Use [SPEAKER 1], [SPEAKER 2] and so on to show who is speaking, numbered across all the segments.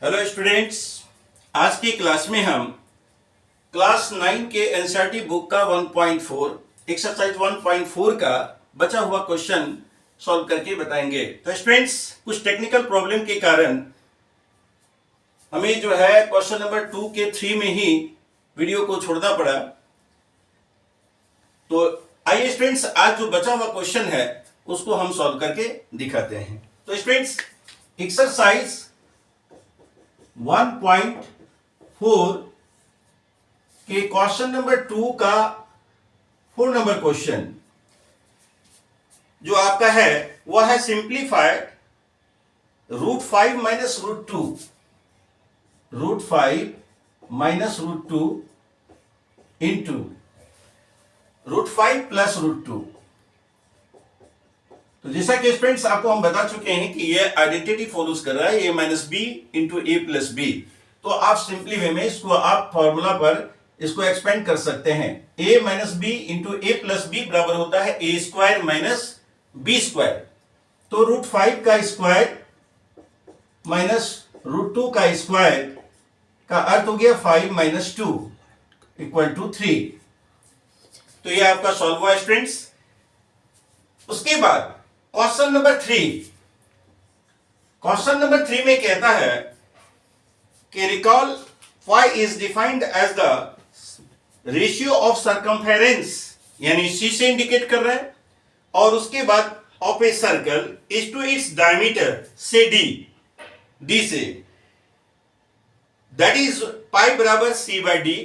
[SPEAKER 1] Hello students, आज की class में हम क्लास 9 के एनसीईआरटी बुक का 1.4 एक्सरसाइज 1.4 का बचा हुआ क्वेश्चन सॉल्व करके बताएंगे। तो स्टूडेंट्स, कुछ टेक्निकल प्रॉब्लम के कारण हमें जो है क्वेश्चन नंबर 2 के 3 में ही वीडियो को छोड़ना पड़ा। तो आइए स्टूडेंट्स, आज जो बचा हुआ क्वेश्चन है उसको हम सॉल्व करके दिखाते हैं। तो स्टूडेंट्स, एक्सरसाइज 1.4 के क्वेश्चन नंबर 2 का 4 नंबर क्वेश्चन जो आपका है वह है simplified √5 minus √2 √5 minus √2 into √5 plus √2। तो जैसा कि स्टूडेंट्स आपको हम बता चुके हैं कि ये आइडेंटिटी फॉलोज कर रहा है, a minus b into a plus b. तो आप सिंपली वे में इसको आप फॉर्मूला पर इसको एक्सपेंड कर सकते हैं। a minus b into a plus b बराबर होता है a square minus b square. तो √5 का स्क्वायर माइनस √2 का स्क्वायर का अर्थ हो गया 5 माइनस 2 इक्वल टू 3। तो ये आपका सॉल्व हुआ स्टूडेंट्स। उसके बाद क्वेश्चन नंबर 3 में कहता है कि recall y is defined as the ratio of circumference, यानी c से इंडिकेट कर रहा है, और उसके बाद of a circle is to its diameter से d से, दैट इज पाई बराबर c by d।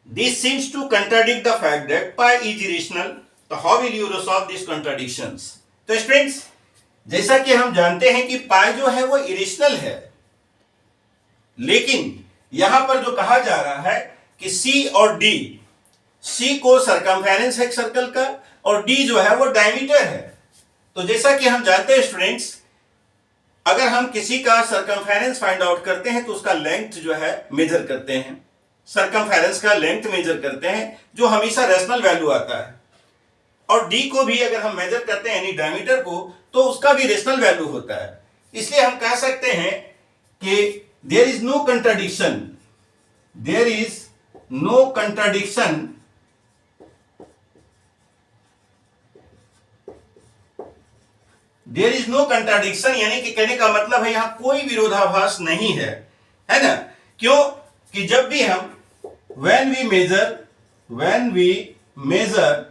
[SPEAKER 1] This seems to contradict the fact that pi is irrational. तो how will you resolve this contradictions? तो स्टूडेंट्स, जैसा कि हम जानते हैं कि पाई जो है वो इरेशनल है, लेकिन यहां पर जो कहा जा रहा है कि C और D, C को सरकमफेरेंस है सर्कल का और D जो है वो डायमीटर है। तो जैसा कि हम जानते हैं स्टूडेंट्स, अगर हम किसी का सरकमफेरेंस फाइंड आउट करते हैं तो उसका लेंथ जो है मेजर करते हैं, सरकमफेरेंस का लेंथ मेजर करते हैं, जो हमेशा रेशनल वैल्यू आता है। और D को भी अगर हम मेजर करते हैं यानी डायमीटर को, तो उसका भी रेशनल वैल्यू होता है। इसलिए हम कह सकते हैं कि there is no contradiction, there is no contradiction there is no contradiction, यानी कि कहने का मतलब है यहां कोई विरोधाभास नहीं है ना। क्यों? कि जब भी हम when we measure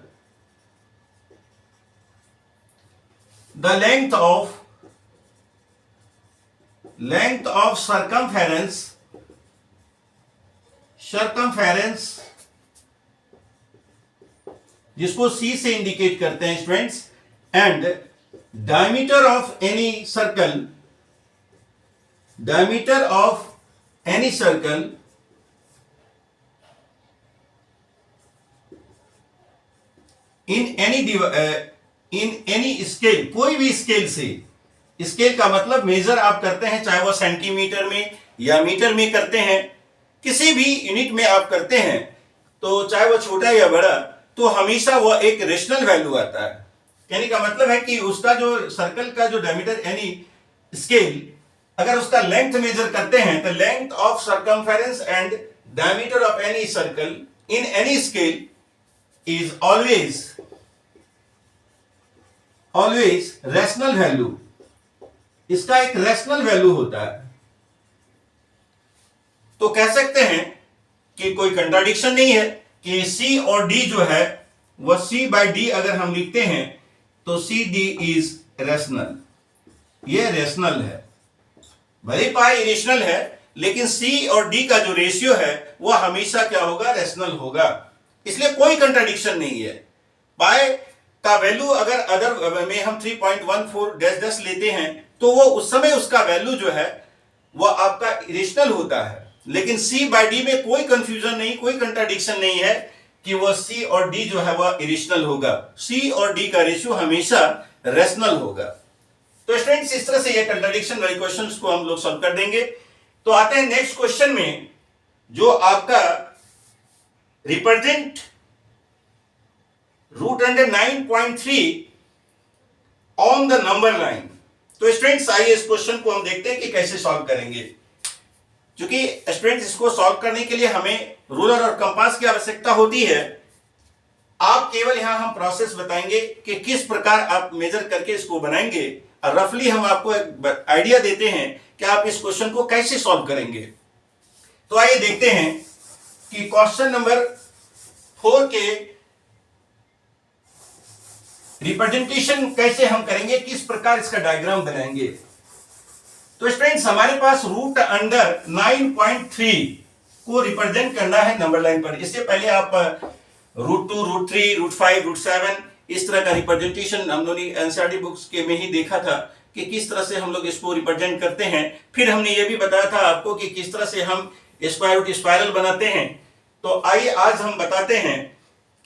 [SPEAKER 1] the length of circumference जिसको C से इंडिकेट करते हैं students, and diameter of any circle in any scale, कोई भी स्केल से, स्केल का मतलब मेजर आप करते हैं, चाहे वो सेंटीमीटर में या मीटर में करते हैं, किसी भी यूनिट में आप करते हैं, तो चाहे वो छोटा या बड़ा, तो हमेशा वो एक रेशनल वैल्यू आता है। कहने का मतलब है कि उसका जो सर्कल का जो डायमीटर यानी स्केल, अगर उसका लेंथ मेजर करते हैं तो length of circumference and diameter of any circle in any scale is always rational value. इसका एक रैशनल वैल्यू होता है। तो कह सकते हैं कि कोई कंट्राडिक्शन नहीं है कि C और D जो है वह C बाई D अगर हम लिखते हैं तो CD इज रैशनल, ये रैशनल है। भले पाई इरेशनल है, लेकिन C और D का जो रेशियो है वह हमेशा क्या होगा? रैशनल होगा। इसलिए कोई कंट्राडिक्शन नहीं है। पाई का वैल्यू अगर अदर में हम 3.14 लेते हैं तो वो उस समय उसका वैल्यू जो है वह आपका इरेशनल होता है, लेकिन C बाई D में कोई कंफ्यूजन नहीं, कोई कंट्राडिक्शन नहीं है कि वह C और D जो है वह इरेशनल होगा। C और D का रेशियो हमेशा रैशनल होगा। तो स्टूडेंट्स, इस तरह से ये कंट्राडिक्शन वाले क्वेश्चंस को हम लोग सॉल्व कर देंगे। तो आते हैं नेक्स्ट क्वेश्चन में, जो आपका represent √9.3 on the number line. तो स्टूडेंट्स आइए इस क्वेश्चन को हम देखते हैं कि कैसे सॉल्व करेंगे। क्योंकि स्टूडेंट्स इसको सॉल्व करने के लिए हमें रूलर और कंपास की आवश्यकता होती है। आप केवल यहां हम प्रोसेस बताएंगे कि किस प्रकार आप मेजर करके इसको बनाएंगे, और रफली हम आपको एक आइडिया देते हैं कि आप इस क्वेश्चन को कैसे सॉल्व करेंगे। तो आइए देखते हैं कि क्वेश्चन नंबर 4 के रिप्रेजेंटेशन कैसे हम करेंगे, किस प्रकार इसका डायग्राम बनाएंगे। तो स्टूडेंट्स हमारे पास रूट अंडर 9.3 को रिप्रेजेंट करना है नंबर लाइन पर। इससे पहले आप √2, √3, √5, √7 इस तरह का रिप्रेजेंटेशन हम लोगों ने एनसीईआरटी बुक्स के में ही देखा था कि किस तरह से हम लोग इसको रिप्रेजेंट करते हैं। फिर हमने ये भी बताया था आपको कि किस तरह से हम स्क्वायर रूट स्पाइरल बनाते हैं। तो आइए आज हम बताते हैं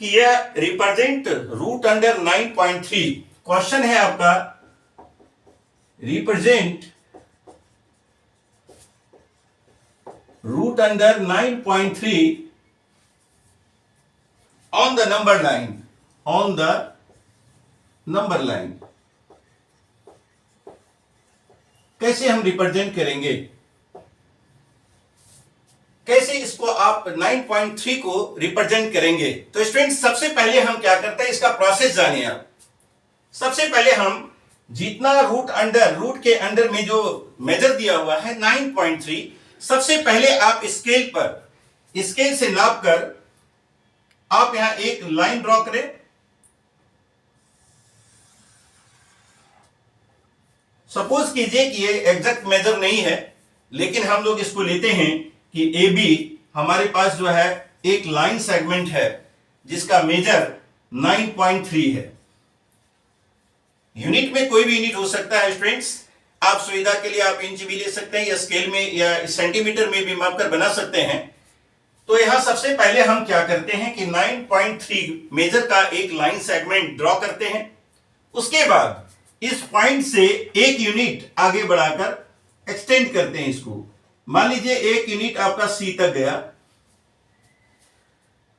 [SPEAKER 1] कि यह रिप्रेजेंट रूट अंडर 9.3। क्वेश्चन है आपका represent root under 9.3 on the number line, on the number line। कैसे हम रिप्रेजेंट करेंगे, कैसे इसको आप 9.3 को रिप्रेजेंट करेंगे। तो स्टूडेंट्स सबसे पहले हम क्या करते हैं, इसका प्रोसेस जानिए आप। सबसे पहले हम जितना रूट के अंडर में जो मेजर दिया हुआ है 9.3, सबसे पहले आप स्केल से नाप कर आप यहां एक लाइन ड्रॉ करें। सपोज कीजिए कि ये एग्जैक्ट मेजर नहीं है, लेकिन हम लोग इसको लेते हैं कि ए बी हमारे पास जो है एक लाइन सेगमेंट है जिसका मेजर 9.3 है। यूनिट में कोई भी यूनिट हो सकता है स्टूडेंट्स, आप सुविधा के लिए आप इंच भी ले सकते हैं या स्केल में या सेंटीमीटर में भी मापकर बना सकते हैं। तो यहां सबसे पहले हम क्या करते हैं कि 9.3 मेजर का एक लाइन सेगमेंट ड्रॉ करते हैं। उसके बाद इस पॉइंट से एक यूनिट आगे बढ़ाकर एक्सटेंड करते हैं इसको। मान लीजिए एक यूनिट आपका सी तक गया।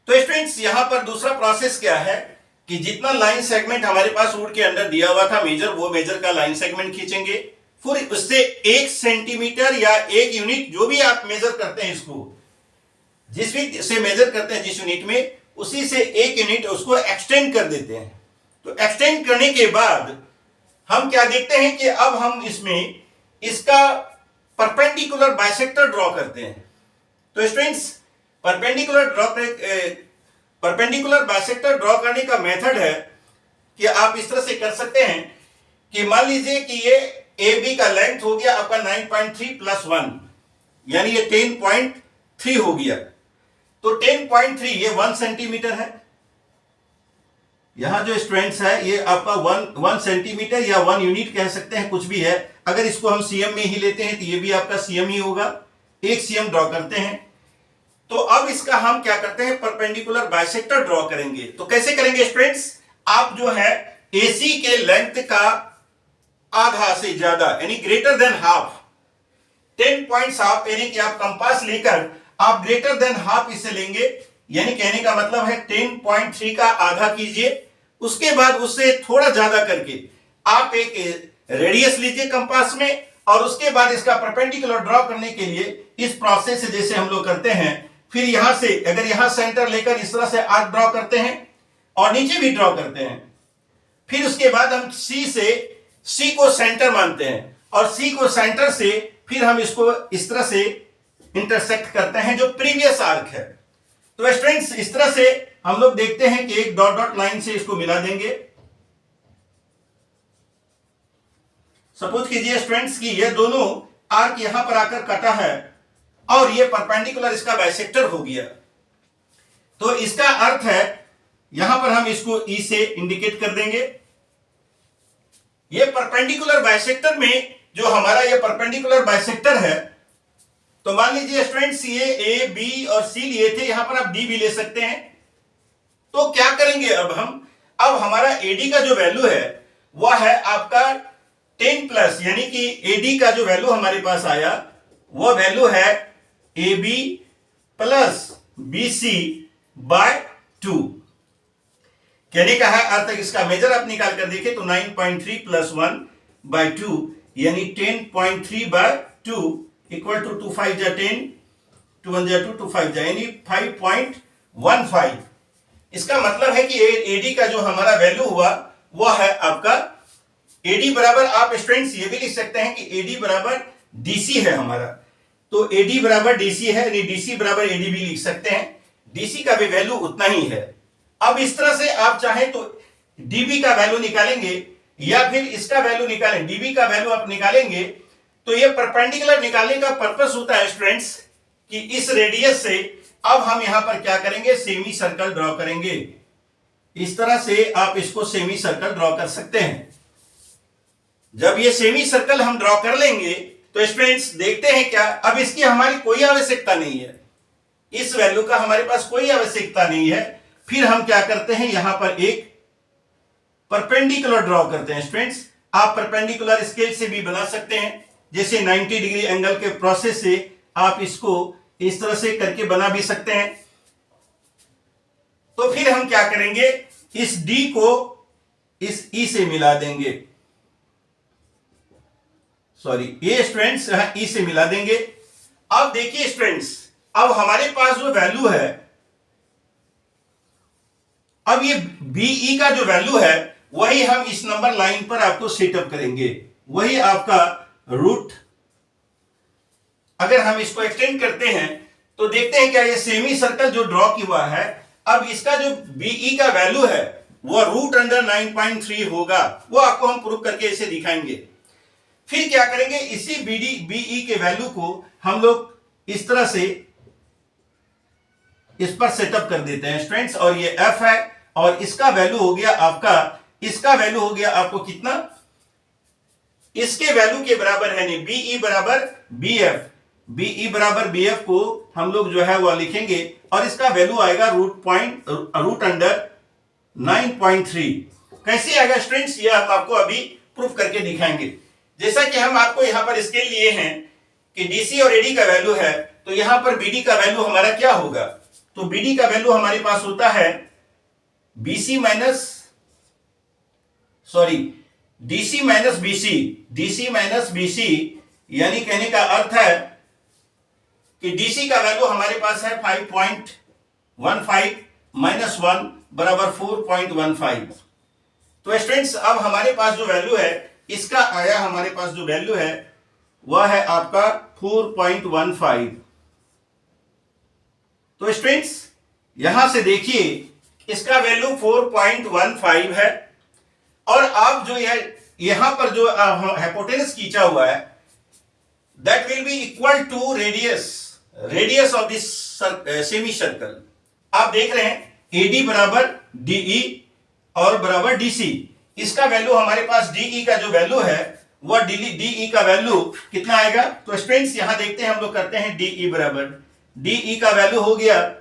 [SPEAKER 1] तो स्टूडेंट्स यहां पर दूसरा प्रोसेस क्या है कि जितना लाइन सेगमेंट हमारे पास रूट के अंदर दिया हुआ था मेजर, वो मेजर का लाइन सेगमेंट खींचेंगे। फिर उससे 1 सेंटीमीटर या 1 यूनिट जो भी आप मेजर करते हैं, इसको जिस भी से मेजर करते हैं जिस यूनिट में, उसी से 1 यूनिट उसको एक्सटेंड कर देते हैं। तो एक्सटेंड करने के बाद हम क्या देखते हैं कि अब हम इसमें इसका परपेंडिकुलर बाइसेक्टर ड्रॉ करते हैं। तो स्टूडेंट्स परपेंडिकुलर बाइसेक्टर ड्रॉ करने का मेथड है कि आप इस तरह से कर सकते हैं कि मान लीजिए कि ये ए बी का लेंथ हो गया आपका 9.3 प्लस 1, यानी ये 10.3 हो गया। तो 10.3 ये 1 सेंटीमीटर है। यहां जो स्टूडेंट्स है ये आपका 1 सेंटीमीटर या 1 यूनिट कह सकते हैं, कुछ भी है। अगर इसको हम सीएम में ही लेते हैं तो ये भी आपका सीएम ही होगा। 1 सीएम ड्रॉ करते हैं। तो अब इसका हम क्या करते हैं, परपेंडिकुलर बाइसेक्टर ड्रॉ करेंगे। तो कैसे करेंगे स्टूडेंट्स, आप जो है एसी के लेंथ का आधा से ज्यादा यानी ग्रेटर देन हाफ, 10.5 यानी कि आप कंपास लेकर आप ग्रेटर देन हाफ इसे लेंगे, यानी कहने का मतलब है 10.3 का आधा कीजिए। उसके बाद उससे थोड़ा ज्यादा करके आप एक रेडियस लीजिए कंपास में, और उसके बाद इसका परपेंडिकुलर ड्रॉ करने के लिए इस प्रोसेस से जैसे हम लोग करते हैं, फिर यहां से अगर यहां सेंटर लेकर इस तरह से आर्क ड्रॉ करते हैं और नीचे भी ड्रॉ करते हैं। फिर उसके बाद हम सी को सेंटर मानते हैं और सी को सेंटर से फिर हम इसको इस तरह से इंटरसेक्ट करते हैं जो प्रीवियस आर्क है। तो स्टूडेंट्स इस तरह से हम लोग देखते हैं कि एक डॉट डॉट लाइन से इसको मिला देंगे। सपोज कीजिए स्टूडेंट्स कि ये दोनों आर्क यहां पर आकर कटा है और ये परपेंडिकुलर इसका बाइसेक्टर हो गया। तो इसका अर्थ है यहां पर हम इसको ई से इंडिकेट कर देंगे। ये परपेंडिकुलर बाइसेक्टर में जो हमारा ये परपेंडिकुलर बाइसेक्टर है, तो मान लीजिए स्टूडेंट्स ये ए बी और सी लिए थे, यहां पर आप डी भी ले सकते हैं। तो क्या करेंगे अब हमारा एडी का जो वैल्यू है वह है आपका 10 प्लस, यानी कि एडी का जो वैल्यू हमारे पास आया वह वैल्यू है a b plus b c by 2। कहने का है अर्थ इसका मेजर आप निकाल कर देखें तो 9.3 प्लस 1 बाय 2, यानी 10.3/2 इक्वल टू 2 5 जा 10, 2 1 जा 2, 2 5 जा यानी 5.15। इसका मतलब है कि एडी का जो हमारा वैल्यू हुआ वो है आपका एडी बराबर, आप स्टूडेंट्स ये भी लिख सकते हैं कि एडी बराबर डीसी है हमारा। तो एडी बराबर डीसी है, यानी डीसी बराबर एडी भी लिख सकते हैं। डीसी का भी वैल्यू उतना ही है। अब इस तरह से आप चाहें तो डीबी का वैल्यू निकालेंगे या फिर इसका वैल्यू निकालें। डीबी का वैल्यू आप निकालेंगे तो ये परपेंडिकुलर निकालने का पर्पस होता है स्टूडेंट्स कि इस रेडियस से अब हम यहां पर क्या करेंगे, सेमी सर्कल ड्रॉ करेंगे। इस तरह से आप इसको सेमी सर्कल ड्रॉ कर सकते हैं। जब ये सेमी सर्कल हम ड्रॉ कर लेंगे तो स्टूडेंट्स देखते हैं क्या, अब इसकी हमारी कोई आवश्यकता नहीं है, इस वैल्यू का हमारे पास कोई आवश्यकता नहीं है। फिर हम क्या करते हैं, यहां पर एक परपेंडिकुलर ड्रॉ करते हैं। स्टूडेंट्स आप परपेंडिकुलर स्केल से भी बना सकते हैं, जैसे 90 डिग्री एंगल के प्रोसेस से आप इसको इस तरह से करके बना भी सकते हैं। तो फिर हम क्या करेंगे, इस D को इस E से मिला देंगे, सॉरी ये स्टूडेंट्स E से मिला देंगे। अब देखिए स्टूडेंट्स, अब हमारे पास जो वैल्यू है, अब ये BE का जो वैल्यू है वही हम इस नंबर लाइन पर आपको सेटअप करेंगे, वही आपका रूट। अगर हम इसको एक्सटेंड करते हैं तो देखते हैं क्या, ये सेमी सर्कल जो ड्रॉ किया हुआ है, अब इसका जो BE का वैल्यू है वो रूट अंडर 9.3 होगा। वो आपको हम प्रूव करके इसे दिखाएंगे। फिर क्या करेंगे, इसी BE के वैल्यू को हम लोग इस तरह से इस पर सेटअप कर देते हैं स्टूडेंट्स। और ये F है और इसका वैल्यू हो गया आपका, इसका वैल्यू हो गया आपको कितना, इसके वैल्यू के बराबर है, नहीं BE बराबर BF। BE बराबर BF को हम लोग जो है वो लिखेंगे और इसका वैल्यू आएगा रूट अंडर 9.3। कैसे आएगा स्टूडेंट्स, ये हम आपको अभी प्रूफ करके दिखाएंगे। जैसा कि हम आपको यहां पर स्केल लिए हैं कि DC और AD का वैल्यू है, तो यहां पर BD का वैल्यू हमारा क्या होगा, तो BD का वैल्यू हमारे पास होता है DC माइनस BC, यानी कहने का अर्थ है कि DC का वैल्यू हमारे पास है 5.15 माइनस 1 बराबर 4.15। तो स्टूडेंट्स अब हमारे पास जो वैल्यू है, इसका आया हमारे पास जो वैल्यू है वह है आपका 4.15। तो स्टूडेंट्स यहां से देखिए इसका वैल्यू 4.15 है और आप जो यहां पर जो हाइपोटेनस खींचा हुआ है that will be equal to radius of this semicircle. आप देख रहे हैं AD बराबर DE और बराबर DC। इसका वैल्यू हमारे पास DE का जो वैल्यू है वह DE का वैल्यू कितना आएगा, तो स्टूडेंट्स यहां देखते हैं, हम लोग करते हैं DE बराबर, DE का वैल्यू हो गया,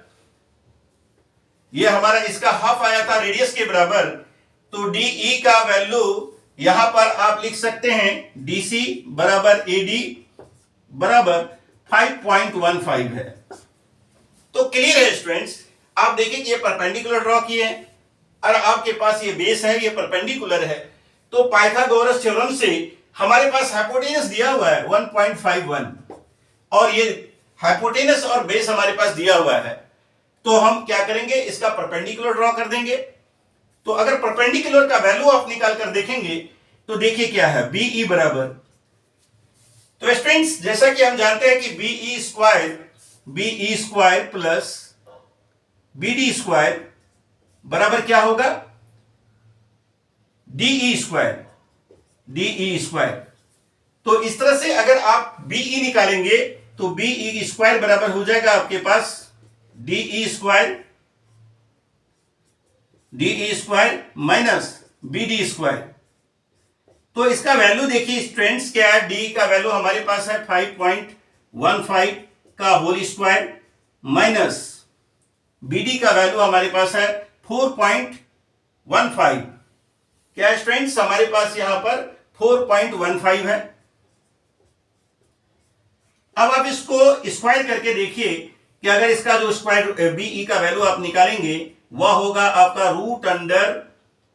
[SPEAKER 1] ये हमारा इसका हाफ आया था रेडियस के बराबर, तो DE का वैल्यू यहां पर आप लिख सकते हैं DC बराबर AD बराबर 5.15 है। तो क्लियर है स्टूडेंट्स, आप देखिए कि ये परपेंडिकुलर ड्रॉ किए हैं और आपके पास ये बेस है, ये परपेंडिकुलर है। तो पाइथागोरस थ्योरम से हमारे पास हाइपोटेनस दिया हुआ है 1.51 और ये हाइपोटेनस और बेस हमारे पास दिया हुआ है, तो हम क्या करेंगे, इसका परपेंडिकुलर ड्रॉ कर देंगे। तो अगर परपेंडिकुलर का वैल्यू आप निकाल कर देखेंगे तो देखिए क्या है, BE बराबर, तो स्टूडेंट्स जैसा कि हम जानते हैं कि BE square plus BD square बराबर क्या होगा, DE स्क्वायर। तो इस तरह से अगर आप BE निकालेंगे तो BE स्क्वायर बराबर हो जाएगा आपके पास DE square minus BD square. तो इसका वैल्यू देखिए स्टूडेंट्स क्या है, D का वैल्यू हमारे पास है 5.15 का होल स्क्वायर माइनस BD का वैल्यू हमारे पास है 4.15। क्या स्टूडेंट्स हमारे पास यहां पर 4.15 है। अब आप इसको स्क्वायर करके देखिए कि अगर इसका जो स्क्वायर BE का वैल्यू आप निकालेंगे वह होगा आपका रूट अंडर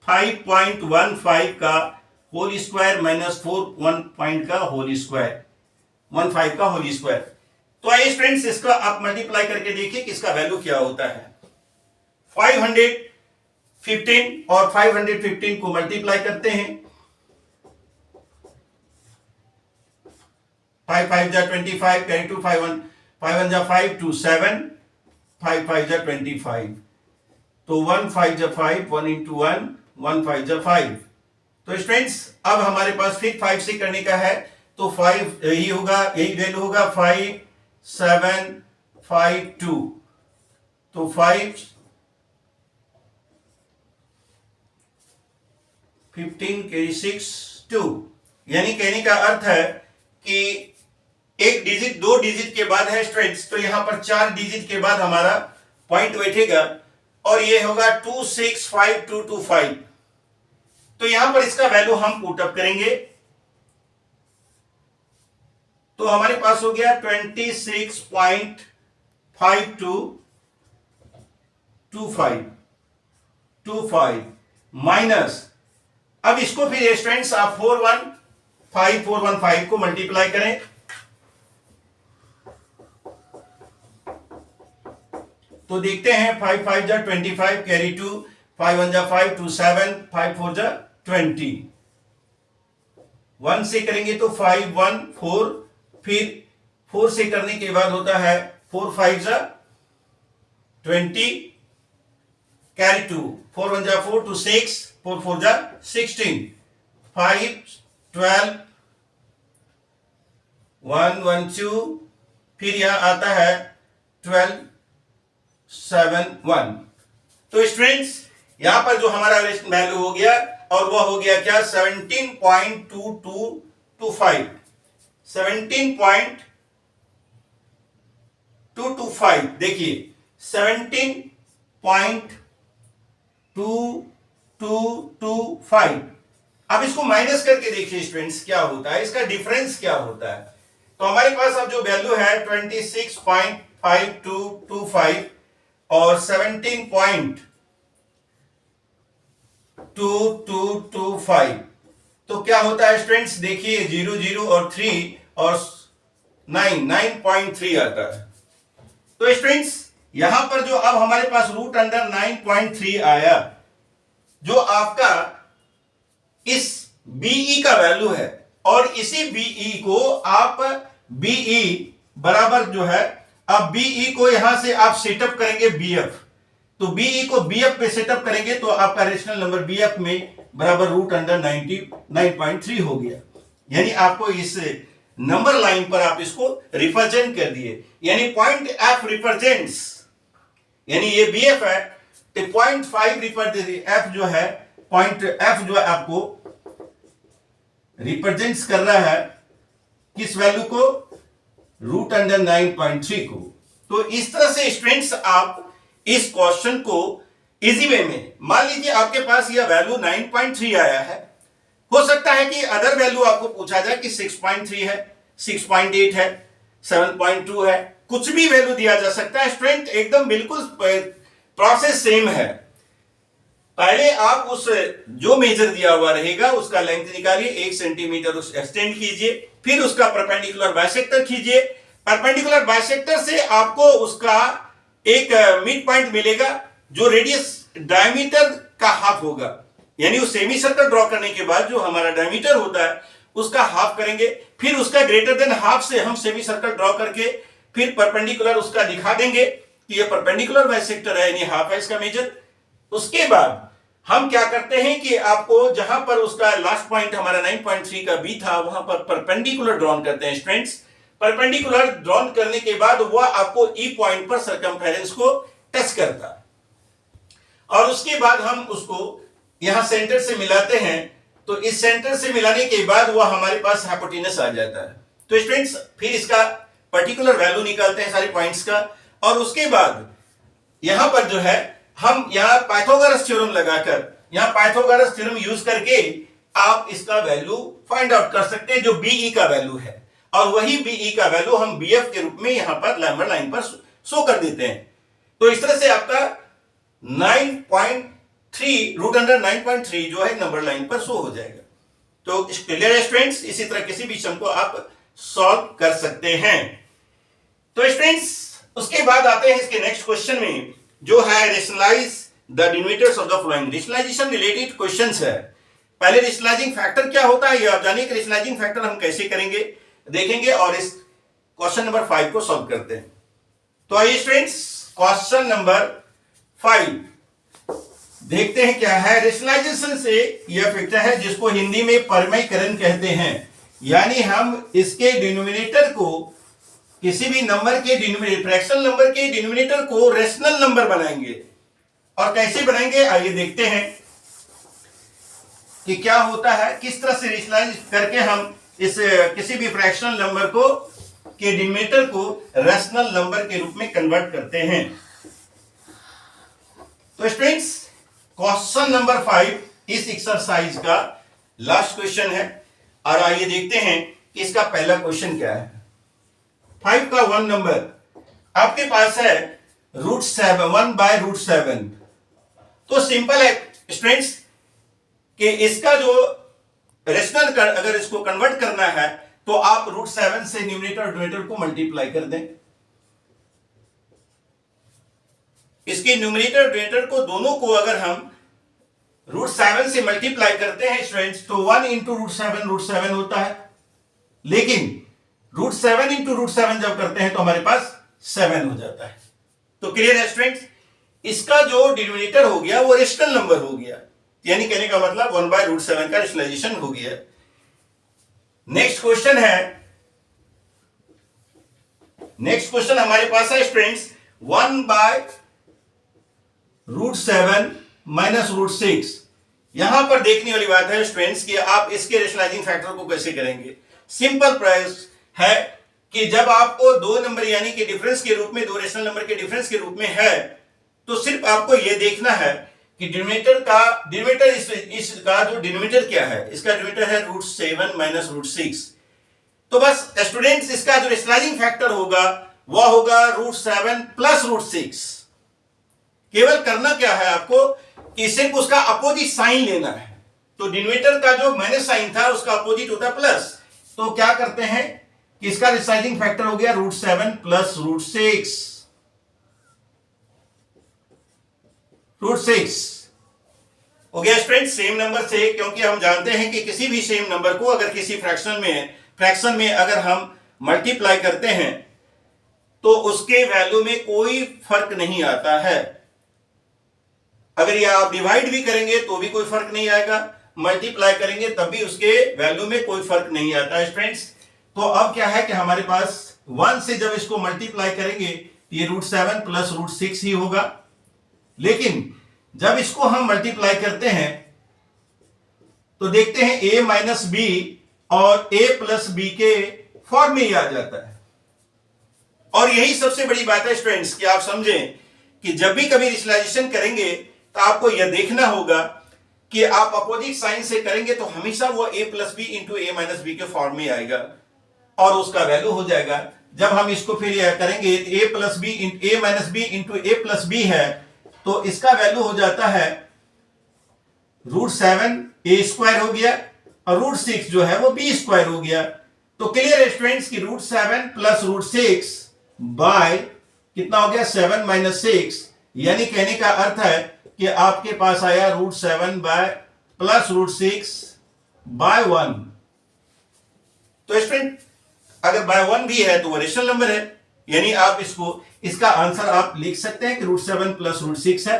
[SPEAKER 1] 5.15 का होल स्क्वायर माइनस 4 1 पॉइंट का होल स्क्वायर 15 का होल स्क्वायर। तो आइए स्टूडेंट्स इसका आप मल्टीप्लाई करके देखिए कि इसका वैल्यू क्या होता है। 515 और 515 को मल्टीप्लाई करते हैं। 5 5 जा 25 कैरी टू 5 1 5 1 जा 5 2 7 5 5 जा 25 तो 1 5 जा 5 1 into 1 1 5 जा 5। तो स्टूडेंट्स अब हमारे पास फिर 5 से करने का है तो 5 यही होगा, यही वैल्यू होगा 5 7 5 2 तो 5 15 कैरी 6 2 यानी कहने का अर्थ है कि एक डिजिट 2 डिजिट के बाद है स्टूडेंट्स तो यहां पर 4 डिजिट के बाद हमारा पॉइंट बैठेगा और ये होगा 2652225। तो यहां पर इसका वैल्यू हम पुट अप करेंगे तो हमारे पास हो गया 26.5225 माइनस, अब इसको फिर स्टूडेंट्स आप 415 को मल्टीप्लाई करें तो देखते हैं 5 5 जा 25 कैरी 2 5 1 जा 5 2 7 5 4 जा 20 1 से करेंगे तो 5 1 4 फिर 4 से करने के बाद होता है 4 5 जा 20 कैरी 2 4 1 जा 4 2 6 4 4 जा 16 5 12 1 1 2 फिर यहां आता है 12 7 1। तो स्टूडेंट्स यहां पर जो हमारा वैल्यू हो गया और वह हो गया क्या 17.2225 17.225 देखिए 17.2225। अब इसको माइनस करके देखिए स्टूडेंट्स क्या होता है, इसका डिफरेंस क्या होता है। तो हमारे पास अब जो वैल्यू है 26.5225 और 17.2225 तो क्या होता है स्टूडेंट्स देखिए 0 0 और 3 और 9.3 आता है। तो स्टूडेंट्स यहां पर जो अब हमारे पास रूट अंडर 9.3 आया जो आपका इस बीई का वैल्यू है और इसी बीई को आप बीई बराबर जो है अब बीई को यहां से आप सेटअप करेंगे बीएफ तो बीई को बीएफ पे सेटअप करेंगे तो आपका रेशनल नंबर बीएफ में बराबर रूट अंडर 99.3 हो गया। यानी आपको इस नंबर लाइन पर आप इसको रिप्रेजेंट कर दिए यानी पॉइंट एफ रिप्रेजेंट्स यानी ये बीएफ है तो 0.5 रिप्रेजेंट एफ जो है पॉइंट एफ जो है आपको रिप्रेजेंट्स कर रहा है किस वैल्यू को रूट अंडर 9.3 को। तो इस तरह से स्टूडेंट्स आप इस क्वेश्चन को इजी वे में मान लीजिए आपके पास यह वैल्यू 9.3 आया है, हो सकता है कि अदर वैल्यू आपको पूछा जाए कि 6.3 है 6.8 है 7.2 है, कुछ भी वैल्यू दिया जा सकता है स्टूडेंट, एकदम बिल्कुल प्रोसेस सेम है। पहले आप उस जो मेजर दिया हुआ रहेगा उसका लेंथ निकालिए 1 सेंटीमीटर उस एक्सटेंड कीजिए फिर उसका परपेंडिकुलर बाइसेक्टर कीजिए, परपेंडिकुलर बाइसेक्टर से आपको उसका एक मिड पॉइंट मिलेगा जो रेडियस डायमीटर का हाफ होगा यानी उस सेमी सर्कल ड्रॉ करने के बाद जो हमारा डायमीटर होता है उसका हाफ करेंगे फिर उसका ग्रेटर देन हाफ से हम सेमी सर्कल ड्रॉ करके फिर परपेंडिकुलर उसका दिखा देंगे कि ये परपेंडिकुलर बाइसेक्टर है यानी हाफ है इसका मेजर। उसके बाद हम क्या करते हैं कि आपको जहां पर उसका लास्ट पॉइंट हमारा 9.3 का बी था वहां पर परपेंडिकुलर ड्रॉन करते हैं स्टूडेंट्स। परपेंडिकुलर ड्रॉन करने के बाद वह आपको ई पॉइंट पर सरकमफेरेंस को टच करता है और उसके बाद हम उसको यहां सेंटर से मिलाते हैं तो इस सेंटर से मिलाने के बाद वह हमारे पास हाइपोटेनस आ जाता है। तो स्टूडेंट्स फिर इसका पर्टिकुलर वैल्यू निकालते हैं सारे पॉइंट्स का और उसके बाद यहां पर जो है हम यहां पाइथागोरस थ्योरम लगाकर यहां पाइथागोरस थ्योरम यूज करके आप इसका वैल्यू फाइंड आउट कर सकते हैं जो बीई का वैल्यू है और वही बीई का वैल्यू हम बीएफ के रूप में यहां पर नंबर लाइन पर शो कर देते हैं। तो इस तरह से आपका 9.3 रूट अंडर 9.3 जो है नंबर लाइन पर शो हो जाएगा। तो क्लियर है स्टूडेंट्स, इसी तरह किसी भी सम को आप सॉल्व कर सकते हैं। तो स्टूडेंट्स उसके बाद आते हैं इसके नेक्स्ट क्वेश्चन में, जो है rationalise the denominators of the following. Rationalisation related questions है। पहले रेशनलाइजिंग फैक्टर क्या होता है ये आप जानिए कि रेशनलाइजिंग फैक्टर हम कैसे करेंगे देखेंगे, और इस क्वेश्चन नंबर 5 को सॉल्व करते हैं। तो आइए स्टूडेंट्स क्वेश्चन नंबर 5 देखते हैं क्या है। रेशनलाइजेशन से यह फैक्टर है जिसको हिंदी में परमयीकरण कहते हैं, यानी हम इसके डिनोमिनेटर को किसी भी नंबर के डिनोमिनेटर, फ्रैक्शनल नंबर के डिनोमिनेटर को रेशनल नंबर बनाएंगे। और कैसे बनाएंगे आइए देखते हैं कि क्या होता है, किस तरह से रेशनलाइज करके हम इस किसी भी फ्रैक्शनल नंबर को के डिनोमिनेटर को रेशनल नंबर के रूप में कन्वर्ट करते हैं। तो स्टूडेंट्स क्वेश्चन नंबर 5 इस एक्सरसाइज का लास्ट क्वेश्चन है, और आइए देखते हैं कि इसका पहला क्वेश्चन क्या है। 5 का 1 नंबर आपके पास है √7, 1/√7। तो सिंपल है स्टूडेंट्स कि इसका जो रेशनल अगर इसको कन्वर्ट करना है तो आप √7 से न्यूमरेटर और डिनोमिनेटर को मल्टीप्लाई कर दें। इसके न्यूमरेटर और डिनोमिनेटर को दोनों को अगर हम √7 से मल्टीप्लाई करते हैं स्टूडेंट्स तो 1 इंटू √7 होता है, लेकिन √7 इंटू √7 जब करते हैं तो हमारे पास 7 हो जाता है। तो क्लियर है स्टूडेंट्स, इसका जो डिनोमिनेटर हो गया वो रेशनल नंबर हो गया, यानी कहने का मतलब 1/√7 का रेशनलाइजेशन हो गया। नेक्स्ट क्वेश्चन हमारे पास है स्टूडेंट्स 1/√7 माइनस √6। यहां पर देखने वाली बात है स्टूडेंट्स कि आप इसके रेशनलाइजिंग फैक्टर को कैसे करेंगे। सिंपल प्रोसेस है कि जब आपको दो नंबर यानी कि डिफरेंस के रूप में, दो रेशनल नंबर के डिफरेंस के रूप में है, तो सिर्फ आपको यह देखना है कि डिनोमिनेटर इसका जो डिनोमिनेटर क्या है, इसका डिनोमिनेटर है √7 माइनस √6। तो बस स्टूडेंट्स इसका जो रेशनलाइजिंग फैक्टर होगा वह होगा √7 प्लस √6। केवल करना क्या है आपको कि सिर्फ उसका अपोजिट साइन लेना है। तो डिनोमिनेटर का जो माइनस साइन था उसका अपोजिट होता है प्लस। तो क्या करते हैं कि इसका रेशनलाइजिंग फैक्टर हो गया √7 प्लस √6 हो गया स्टूडेंट। सेम नंबर से, क्योंकि हम जानते हैं कि किसी भी सेम नंबर को अगर किसी फ्रैक्शन में अगर हम मल्टीप्लाई करते हैं तो उसके वैल्यू में कोई फर्क नहीं आता है। अगर ये आप डिवाइड भी करेंगे तो भी कोई फर्क नहीं आएगा, मल्टीप्लाई करेंगे तब भी उसके वैल्यू में कोई फर्क नहीं आता है स्टूडेंट्स। तो अब क्या है कि हमारे पास 1 से जब इसको मल्टीप्लाई करेंगे तो ये √7 प्लस √6 ही होगा, लेकिन जब इसको हम मल्टीप्लाई करते हैं तो देखते हैं a माइनस बी और a प्लस बी के फॉर्म में ही आ जाता है। और यही सबसे बड़ी बात है स्टूडेंट्स कि आप समझें कि जब भी कभी रेशनलाइजेशन करेंगे तो आपको यह देखना होगा कि आप अपोजिट साइन से करेंगे तो हमेशा वो a plus b into a minus b के फॉर्म में आएगा और उसका वैल्यू हो जाएगा। जब हम इसको फिर यह करेंगे a minus b into a plus b है तो इसका वैल्यू हो जाता है √7 a² हो गया और √6 जो है वो b² हो गया। तो क्लियर है स्टूडेंट्स कि √7 प्लस √6 बाय कितना हो गया 7 माइनस 6, यानी कहने का अर्थ है कि आपके पास आया √7 बाय प्लस √6 बाय 1। तो स्टूडेंट अगर बाय 1 भी है तो वो रेशनल नंबर है, यानी आप इसका आंसर आप लिख सकते हैं कि √7 प्लस √6 है।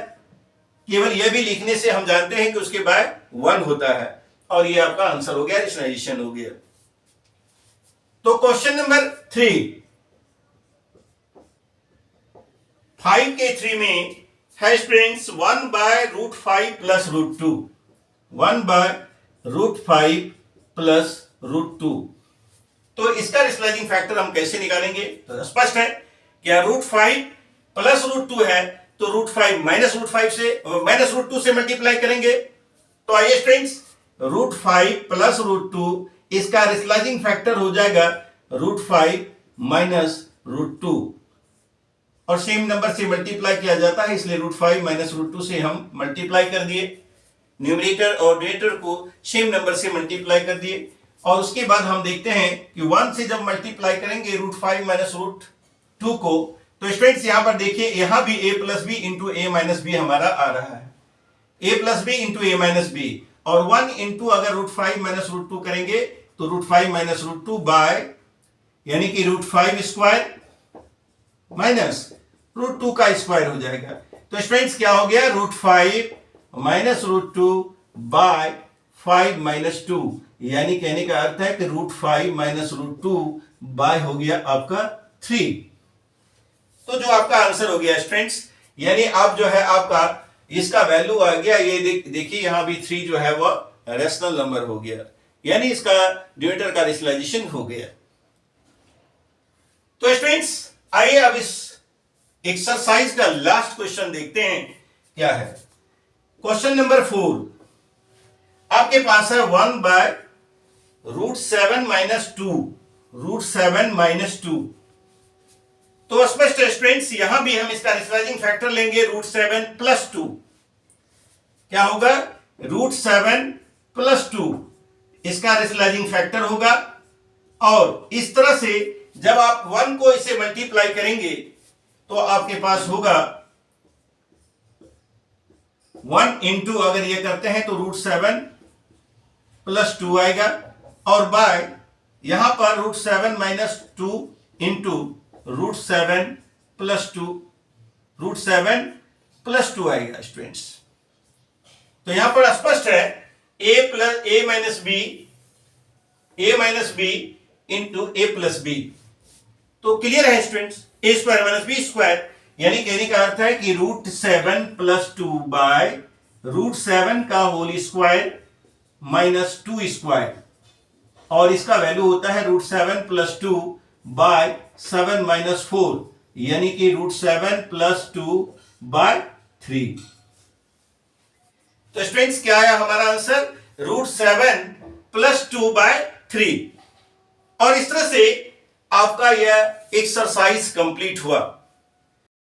[SPEAKER 1] केवल यह भी लिखने से हम जानते हैं कि उसके बाय 1 होता है और ये आपका आंसर हो गया, रेशनलाइजेशन हो गया। तो क्वेश्चन नंबर 5 के 3 में है स्टूडेंट्स 1/√5 प्लस √2, 1/√5 प्लस √2। तो इसका रेशनलाइजिंग फैक्टर हम कैसे निकालेंगे? तो स्पष्ट है कि √5 प्लस √2 है तो √5 माइनस √2 से मल्टीप्लाई करेंगे। तो आइए स्टूडेंट्स √5 प्लस √2 इसका रेशनलाइजिंग फैक्टर हो जाएगा √5 माइनस √2 और सेम नंबर से मल्टीप्लाई किया जाता है इसलिए √5 माइनस √2 से हम मल्टीप्लाई कर दिए। न्यूमरेटर और डिनोमिनेटर को सेम नंबर से मल्टीप्लाई कर दिए। और उसके बाद हम देखते हैं कि 1 से जब मल्टीप्लाई करेंगे √5 माइनस √2 को, तो स्टूडेंट्स यहां पर देखिए यहां भी a plus b into a minus b हमारा आ रहा है, a plus b into a minus b. और 1 इंटू अगर √5 माइनस √2 करेंगे तो √5 माइनस √2 बाय, यानी कि √5 स्क्वायर माइनस √2 का स्क्वायर हो जाएगा। तो स्टूडेंट्स क्या हो गया, √5 माइनस √2 बाय 5 माइनस 2, यानी कहने का अर्थ है कि √5 माइनस √2 बाय हो गया आपका 3। तो जो आपका आंसर हो गया स्टूडेंट्स, यानी आप जो है आपका इसका वैल्यू आ गया, ये देखिए यहां भी 3 जो है वो रेशनल नंबर हो गया, यानी इसका डिनोमिनेटर का रेशनलाइजेशन हो गया। तो स्टूडेंट्स आइए अब इस एक्सरसाइज का लास्ट क्वेश्चन देखते हैं क्या है। क्वेश्चन नंबर 4 आपके पास है 1 बाय √7 माइनस 2, √7 माइनस 2। तो स्पष्ट स्टूडेंट्स यहां भी हम इसका रेशनलाइजिंग फैक्टर लेंगे √7 प्लस 2। क्या होगा, √7 प्लस 2 इसका रेशनलाइजिंग फैक्टर होगा। और इस तरह से जब आप 1 को इसे मल्टीप्लाई करेंगे तो आपके पास होगा 1 इंटू, अगर ये करते हैं तो √7 प्लस 2 आएगा, और बाय यहां पर √7 माइनस 2 इंटू √7 प्लस 2, √7 प्लस 2 आएगा स्टूडेंट्स। तो यहां पर स्पष्ट है a minus b into a plus b. तो क्लियर है students, a square minus b square, यानी कहने का अर्थ है कि √7 प्लस 2 बाय √7 का होल स्क्वायर माइनस 2 स्क्वायर, और इसका वैल्यू होता है √7 प्लस 2 बाय 7 माइनस 4, यानी कि √7 प्लस 2 बाय 3। तो स्टूडेंट्स क्या है हमारा आंसर, √7 प्लस 2 बाय 3। और इस तरह से आपका यह एक्सरसाइज कंप्लीट हुआ।